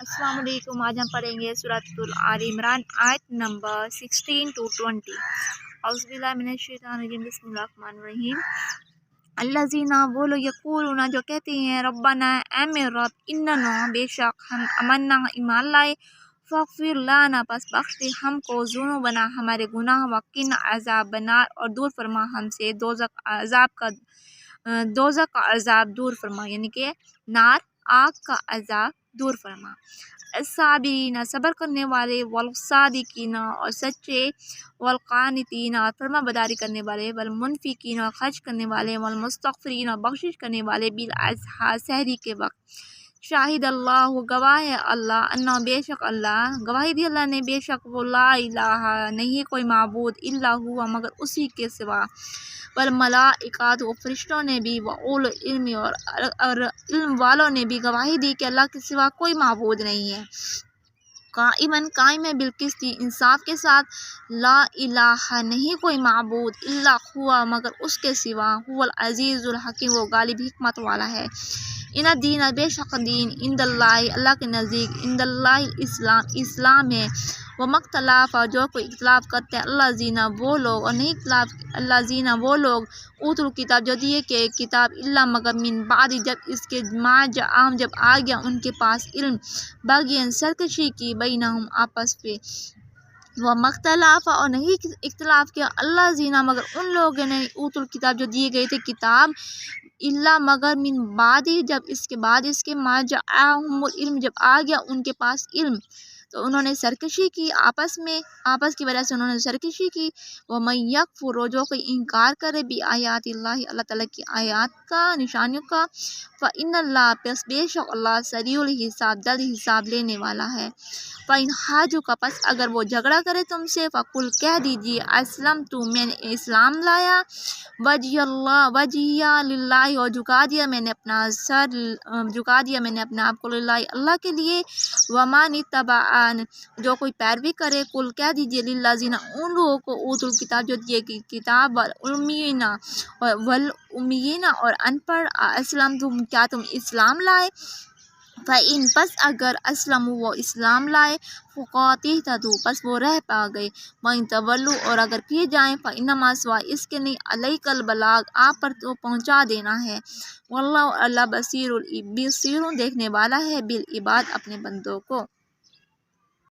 السلام علیکم۔ آج ہم پڑھیں گے سورۃ آل عمران آیت نمبر 16 to 20۔ اعوذ باللہ من الشیطان الرجیم، بسم اللہ الرحمن الرحیم۔ الذین، وہ لوگ، یقولون، جو کہتے ہیں، ربنا، اے میرے رب، اننا، بے شک ہم، آمنا، ایمان لائے، فاغفر لنا، پس بخش دے ہم کو، ذنوبنا، ہمارے گناہ، وقنا عذاب النار، اور دور فرما ہم سے دوزخ کا عذاب دور فرما، یعنی کہ نار، آگ کا عذاب دور فرما۔ الصابرین، صبر کرنے والے، والصادقین، اور سچے، والقانتین، اور فرما بداری کرنے والے، والمنفقین، اور خرچ کرنے والے، والمستغفرین، اور بخشش کرنے والے، بالاسحار، سحری کے وقت۔ شاہد اللہ، گواہ ہے اللہ، انہ، بے شک اللہ، گواہی دی اللہ نے، بے شک وہ، لا الہ، نہیں کوئی معبود، الا ہوا، مگر اسی کے سوا، والملائکۃ، و فرشتوں نے بھی، واولو العلم، اور علم والوں نے بھی گواہی دی کہ اللہ کے سوا کوئی معبود نہیں ہے۔ قائم ہے بالقسط، انصاف کے ساتھ، لا الہ، نہیں کوئی معبود، الا ہوا، مگر اس کے سوا، هو العزیز الحکیم، وہ غالب حکمت والا ہے۔ ان الدین، بے شک دین، عند اللہ، اللہ کے نزدیک، عند اللہ الاسلام، اسلام ہے۔ ومختلف، جو کوئی اختلاف کرتے ہیں، الذین، وہ لوگ، اور نہیں اختلاف، الذین، وہ لوگ، اوتوا الکتاب، جو دیے کہ کتاب، الا، مگر، من بعد، جب اس کے، ما جاءہم، جب آ گیا ان کے پاس علم، بغین، سرکشی کی، بینہم، آپس پہ۔ ومختلف، اور نہیں اختلاف کیا، الذین، مگر ان لوگوں نے، اوتوا الکتاب، جو دیے گئے تھے کتاب، الا، مگر، من بعد، جب اس کے بعد اس کے، ما جاءہم العلم، جب آ گیا ان کے پاس علم، تو انہوں نے سرکشی کی آپس میں، آپس کی وجہ سے انہوں نے سرکشی کی۔ وَمَن یکفر، جو کوئی انکار کرے، بآیات اللہ، اللہ تعالیٰ کی آیات کا، نشانیوں کا، فإن اللہ، پس بے شک اللہ، سریع الحساب، جلد حساب لینے والا ہے۔ فإن حاجوک، پس اگر وہ جھگڑا کرے تم سے، فقل، کہہ دیجیے، اسلمت، میں نے اسلام لایا، وجہیہ للہ، اور جھکا دیا میں نے اپنا سر، جھکا دیا میں نے اپنے آپ کو، للہ، اللہ کے لیے، ومن اتبعن، جو کوئی پیروی کرے، قل، کہہ دیجیے، للذین، ان لوگوں کو، اوتوا الکتاب، جو دیے کی کتاب، والامیین، اور ان پڑھ، اسلمتم، کیا تم اسلام لائے، فإن، پس اگر، اسلموا، وہ اسلام لائے، فقد اہتدوا، پس وہ رہ پا گئے، وإن تولوا، اور اگر پھر جائیں، فإنما، سوا اس کے نہیں، علیک البلاغ، آپ پر تو پہنچا دینا ہے، واللہ، اللہ، بصیر، دیکھنے والا ہے، بالعباد، اپنے بندوں کو۔